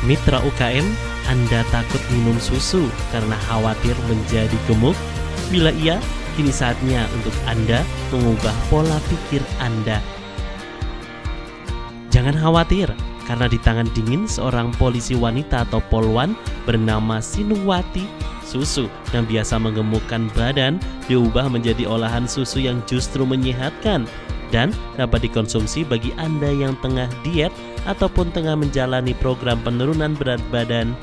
Mitra UKM, Anda takut minum susu karena khawatir menjadi gemuk? Bila iya, kini saatnya untuk Anda mengubah pola pikir Anda. Jangan khawatir, karena di tangan dingin seorang polisi wanita atau polwan bernama Sinungwati, susu yang biasa menggemukkan badan diubah menjadi olahan susu yang justru menyehatkan dan dapat dikonsumsi bagi Anda yang tengah diet ataupun tengah menjalani program penurunan berat badan.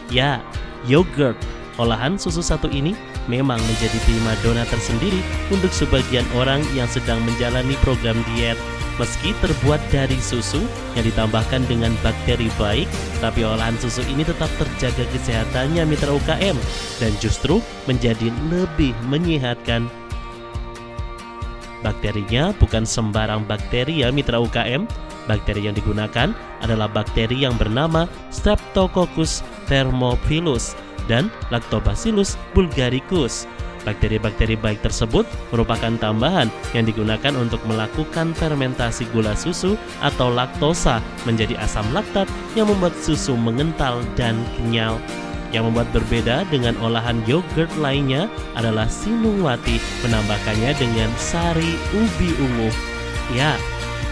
Ya, yogurt, olahan susu satu ini memang menjadi primadona tersendiri untuk sebagian orang yang sedang menjalani program diet. Meski terbuat dari susu yang ditambahkan dengan bakteri baik, tapi olahan susu ini tetap terjaga kesehatannya mitra UKM dan justru menjadi lebih menyehatkan. Bakterinya bukan sembarang bakteri ya mitra UKM. Bakteri yang digunakan adalah bakteri yang bernama Streptococcus thermophilus dan Lactobacillus bulgaricus. Bakteri-bakteri baik tersebut merupakan tambahan yang digunakan untuk melakukan fermentasi gula susu atau laktosa menjadi asam laktat yang membuat susu mengental dan kenyal. Yang membuat berbeda dengan olahan yogurt lainnya adalah Sinungwati menambahkannya dengan sari ubi ungu. Ya,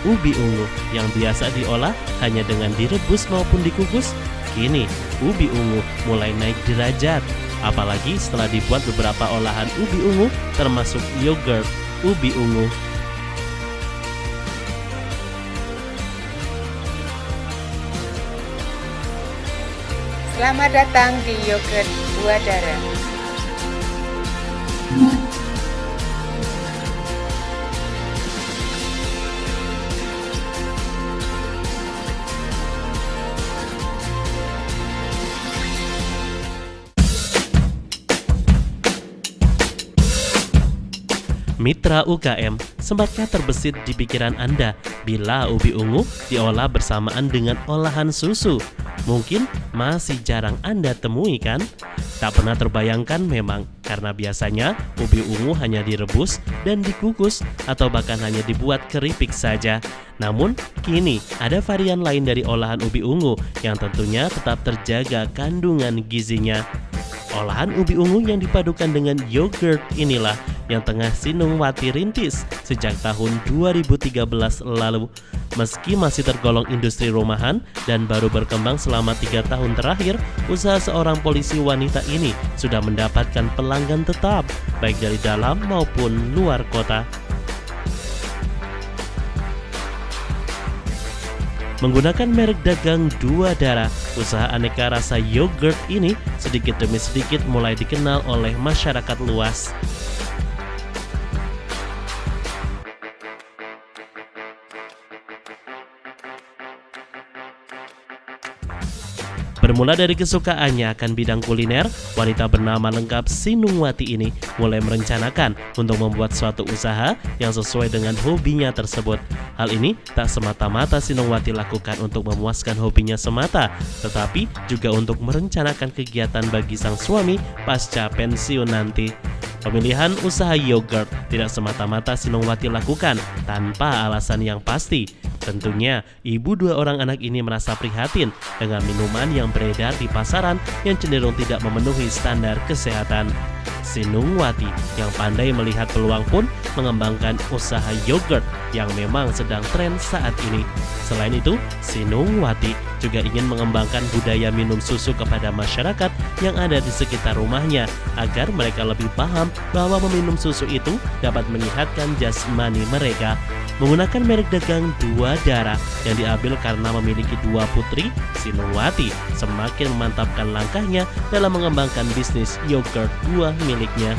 ubi ungu yang biasa diolah hanya dengan direbus maupun dikukus, kini ubi ungu mulai naik derajat. Apalagi setelah dibuat beberapa olahan ubi ungu termasuk yogurt ubi ungu. Selamat datang di Yogurt Buah Dara. Mitra UKM, sempatkah terbesit di pikiran Anda bila ubi ungu diolah bersamaan dengan olahan susu? Mungkin masih jarang Anda temui kan? Tak pernah terbayangkan memang, karena biasanya ubi ungu hanya direbus dan dikukus atau bahkan hanya dibuat keripik saja. Namun kini ada varian lain dari olahan ubi ungu yang tentunya tetap terjaga kandungan gizinya. Olahan ubi ungu yang dipadukan dengan yogurt inilah yang tengah Sinungwati rintis sejak tahun 2013 lalu. Meski masih tergolong industri rumahan dan baru berkembang selama 3 tahun terakhir, usaha seorang polisi wanita ini sudah mendapatkan pelanggan tetap, baik dari dalam maupun luar kota. Menggunakan merek dagang Dua Darah, usaha aneka rasa yogurt ini sedikit demi sedikit mulai dikenal oleh masyarakat luas. Bermula dari kesukaannya akan bidang kuliner, wanita bernama lengkap Sinungwati ini mulai merencanakan untuk membuat suatu usaha yang sesuai dengan hobinya tersebut. Hal ini tak semata-mata Sinungwati lakukan untuk memuaskan hobinya semata, tetapi juga untuk merencanakan kegiatan bagi sang suami pasca pensiun nanti. Pemilihan usaha yogurt tidak semata-mata Sinungwati lakukan tanpa alasan yang pasti. Tentunya, ibu 2 orang anak ini merasa prihatin dengan minuman yang beredar di pasaran yang cenderung tidak memenuhi standar kesehatan. Sinungwati yang pandai melihat peluang pun mengembangkan usaha yogurt yang memang sedang tren saat ini. Selain itu, Sinungwati juga ingin mengembangkan budaya minum susu kepada masyarakat yang ada di sekitar rumahnya agar mereka lebih paham bahwa meminum susu itu dapat menyehatkan jasmani mereka. Menggunakan merek dagang Dua Darah yang diambil karena memiliki 2 putri, Sinungwati semakin memantapkan langkahnya dalam mengembangkan bisnis yogurt buah miliknya.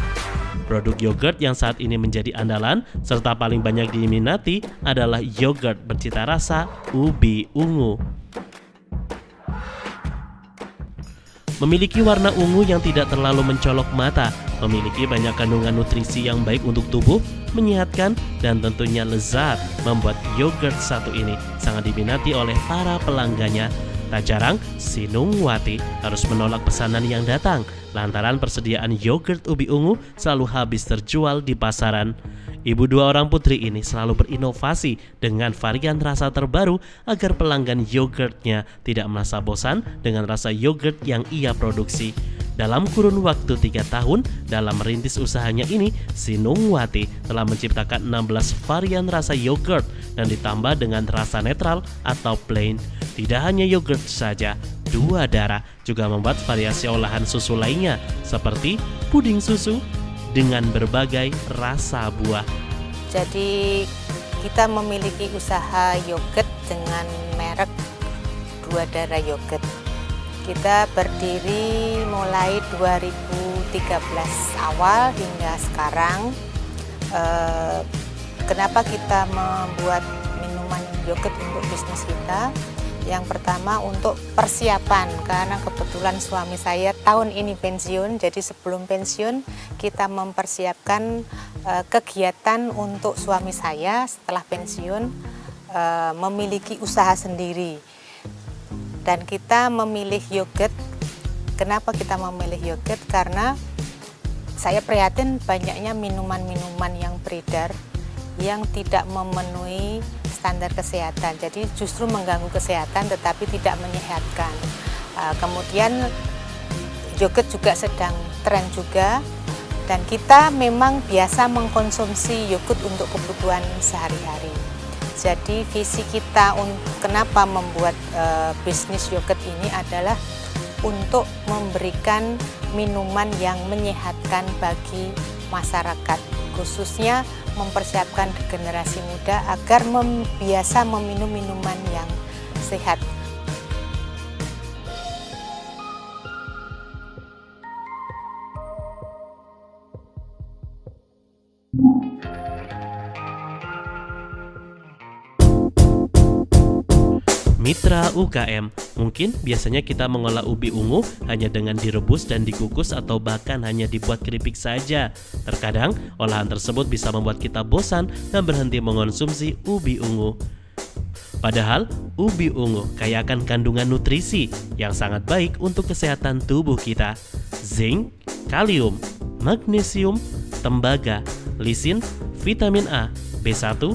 Produk yogurt yang saat ini menjadi andalan serta paling banyak diminati adalah yogurt bercita rasa ubi ungu. Memiliki warna ungu yang tidak terlalu mencolok mata, memiliki banyak kandungan nutrisi yang baik untuk tubuh, menyehatkan, dan tentunya lezat, membuat yogurt satu ini sangat diminati oleh para pelanggannya. Tak jarang, Sinungwati harus menolak pesanan yang datang lantaran persediaan yogurt ubi ungu selalu habis terjual di pasaran. Ibu dua orang putri ini selalu berinovasi dengan varian rasa terbaru agar pelanggan yogurtnya tidak merasa bosan dengan rasa yogurt yang ia produksi. Dalam kurun waktu 3 tahun dalam merintis usahanya ini, Sinungwati telah menciptakan 16 varian rasa yogurt dan ditambah dengan rasa netral atau plain. Tidak hanya yogurt saja, Dua Darah juga membuat variasi olahan susu lainnya seperti puding susu dengan berbagai rasa buah. Jadi kita memiliki usaha yogurt dengan merek Dua Darah Yogurt. Kita berdiri mulai 2013 awal hingga sekarang. Kenapa kita membuat minuman yogurt untuk bisnis kita? Yang pertama untuk persiapan, karena kebetulan suami saya tahun ini pensiun, jadi sebelum pensiun kita mempersiapkan kegiatan untuk suami saya setelah pensiun memiliki usaha sendiri. Dan kita memilih yogurt. Kenapa kita memilih yogurt? Karena saya prihatin banyaknya minuman-minuman yang beredar yang tidak memenuhi standar kesehatan. Jadi justru mengganggu kesehatan tetapi tidak menyehatkan. Kemudian yogurt juga sedang tren juga. Dan kita memang biasa mengkonsumsi yogurt untuk kebutuhan sehari-hari. Jadi visi kita kenapa membuat bisnis yogurt ini adalah untuk memberikan minuman yang menyehatkan bagi masyarakat, khususnya mempersiapkan generasi muda agar biasa meminum minuman yang sehat. Mitra UKM, mungkin biasanya kita mengolah ubi ungu hanya dengan direbus dan dikukus atau bahkan hanya dibuat keripik saja. Terkadang, olahan tersebut bisa membuat kita bosan dan berhenti mengonsumsi ubi ungu. Padahal, ubi ungu kaya akan kandungan nutrisi yang sangat baik untuk kesehatan tubuh kita. Zinc, kalium, magnesium, tembaga, lisin, vitamin A, B1,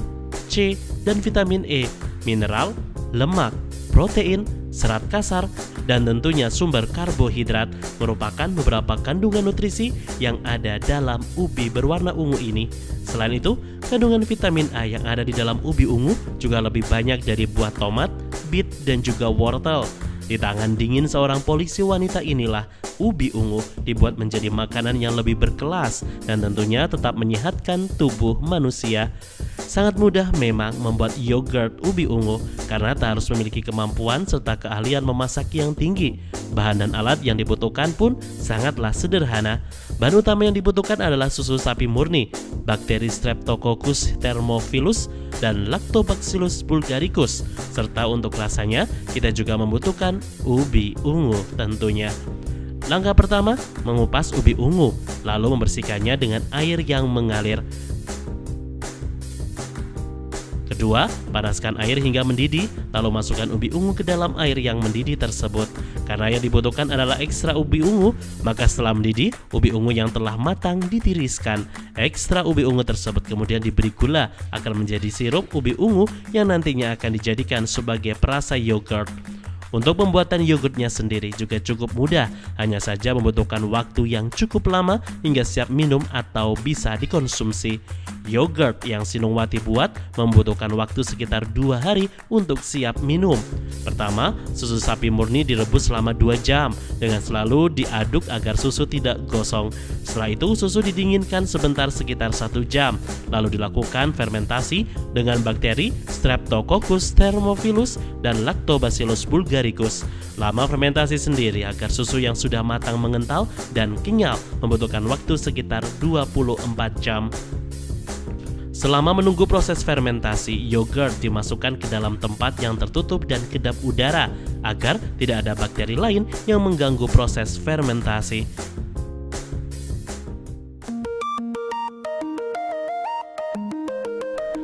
C, dan vitamin E, mineral, lemak, protein, serat kasar, dan tentunya sumber karbohidrat merupakan beberapa kandungan nutrisi yang ada dalam ubi berwarna ungu ini. Selain itu, kandungan vitamin A yang ada di dalam ubi ungu juga lebih banyak dari buah tomat, bit, dan juga wortel. Di tangan dingin seorang polisi wanita inilah, ubi ungu dibuat menjadi makanan yang lebih berkelas dan tentunya tetap menyehatkan tubuh manusia. Sangat mudah memang membuat yogurt ubi ungu karena tak harus memiliki kemampuan serta keahlian memasak yang tinggi. Bahan dan alat yang dibutuhkan pun sangatlah sederhana. Bahan utama yang dibutuhkan adalah susu sapi murni, bakteri Streptococcus thermophilus, dan Lactobacillus bulgaricus. Serta untuk rasanya, kita juga membutuhkan ubi ungu tentunya. Langkah pertama, mengupas ubi ungu, lalu membersihkannya dengan air yang mengalir. Kedua, panaskan air hingga mendidih, lalu masukkan ubi ungu ke dalam air yang mendidih tersebut. Karena yang dibutuhkan adalah ekstra ubi ungu, maka setelah mendidih, ubi ungu yang telah matang ditiriskan. Ekstra ubi ungu tersebut kemudian diberi gula akan menjadi sirup ubi ungu yang nantinya akan dijadikan sebagai perasa yogurt. Untuk pembuatan yogurtnya sendiri juga cukup mudah, hanya saja membutuhkan waktu yang cukup lama hingga siap minum atau bisa dikonsumsi. Yogurt yang Sinungwati buat membutuhkan waktu sekitar 2 hari untuk siap minum. Pertama, susu sapi murni direbus selama 2 jam dengan selalu diaduk agar susu tidak gosong. Setelah itu susu didinginkan sebentar sekitar 1 jam, lalu dilakukan fermentasi dengan bakteri Streptococcus thermophilus dan Lactobacillus bulgaricus. Lama fermentasi sendiri agar susu yang sudah matang mengental dan kenyal membutuhkan waktu sekitar 24 jam. Selama menunggu proses fermentasi, yogurt dimasukkan ke dalam tempat yang tertutup dan kedap udara agar tidak ada bakteri lain yang mengganggu proses fermentasi.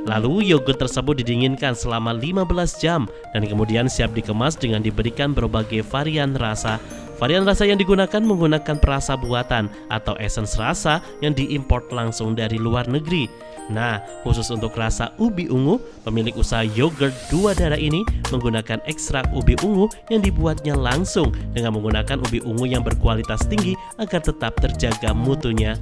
Lalu yogurt tersebut didinginkan selama 15 jam dan kemudian siap dikemas dengan diberikan berbagai varian rasa. Varian rasa yang digunakan menggunakan perasa buatan atau essence rasa yang diimpor langsung dari luar negeri. Nah, khusus untuk rasa ubi ungu, pemilik usaha yogurt Dua Darah ini menggunakan ekstrak ubi ungu yang dibuatnya langsung dengan menggunakan ubi ungu yang berkualitas tinggi agar tetap terjaga mutunya.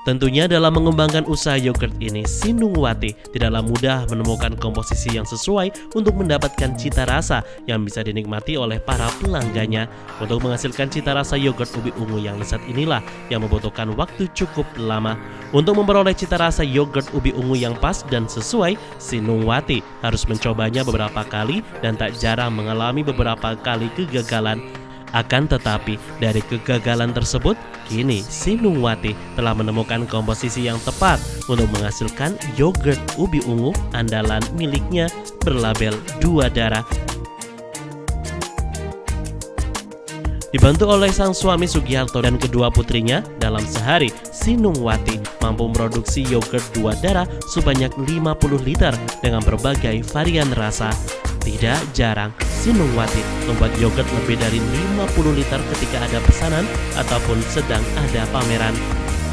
Tentunya dalam mengembangkan usaha yogurt ini, Sinungwati tidaklah mudah menemukan komposisi yang sesuai untuk mendapatkan cita rasa yang bisa dinikmati oleh para pelanggannya. Untuk menghasilkan cita rasa yogurt ubi ungu yang lezat inilah yang membutuhkan waktu cukup lama. Untuk memperoleh cita rasa yogurt ubi ungu yang pas dan sesuai, Sinungwati harus mencobanya beberapa kali dan tak jarang mengalami beberapa kali kegagalan. Akan tetapi, dari kegagalan tersebut, kini Sinungwati telah menemukan komposisi yang tepat untuk menghasilkan yogurt ubi ungu andalan miliknya berlabel Dua Darah. Dibantu oleh sang suami Sugiharto dan kedua putrinya, dalam sehari Sinungwati mampu memproduksi yogurt Dua Darah sebanyak 50 liter dengan berbagai varian rasa. Tidak jarang, Sinungwati membuat yogurt lebih dari 50 liter ketika ada pesanan ataupun sedang ada pameran.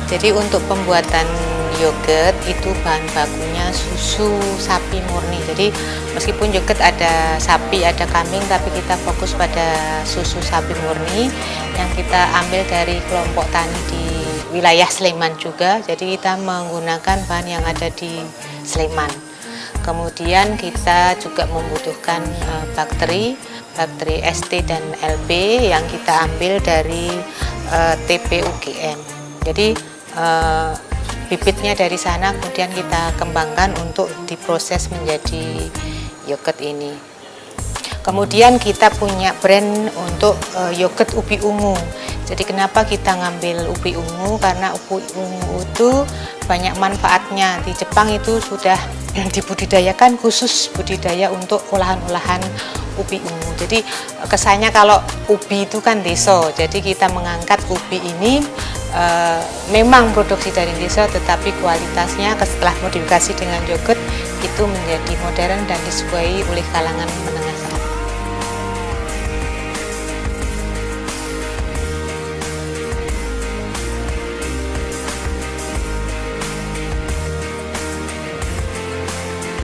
Jadi untuk pembuatan yogurt itu bahan bakunya susu sapi murni. Jadi meskipun yogurt ada sapi, ada kambing, tapi kita fokus pada susu sapi murni yang kita ambil dari kelompok tani di wilayah Sleman juga. Jadi kita menggunakan bahan yang ada di Sleman. Kemudian kita juga membutuhkan bakteri ST dan LB yang kita ambil dari TP UGM. Jadi bibitnya dari sana kemudian kita kembangkan untuk diproses menjadi yogurt ini. Kemudian kita punya brand untuk yogurt ubi ungu. Jadi kenapa kita ngambil ubi ungu? Karena ubi ungu itu banyak manfaatnya. Di Jepang itu sudah dibudidayakan khusus budidaya untuk olahan-olahan ubi ungu. Jadi kesannya kalau ubi itu kan deso. Jadi kita mengangkat ubi ini memang produksi dari deso, tetapi kualitasnya setelah modifikasi dengan yogurt itu menjadi modern dan disukai oleh kalangan menengah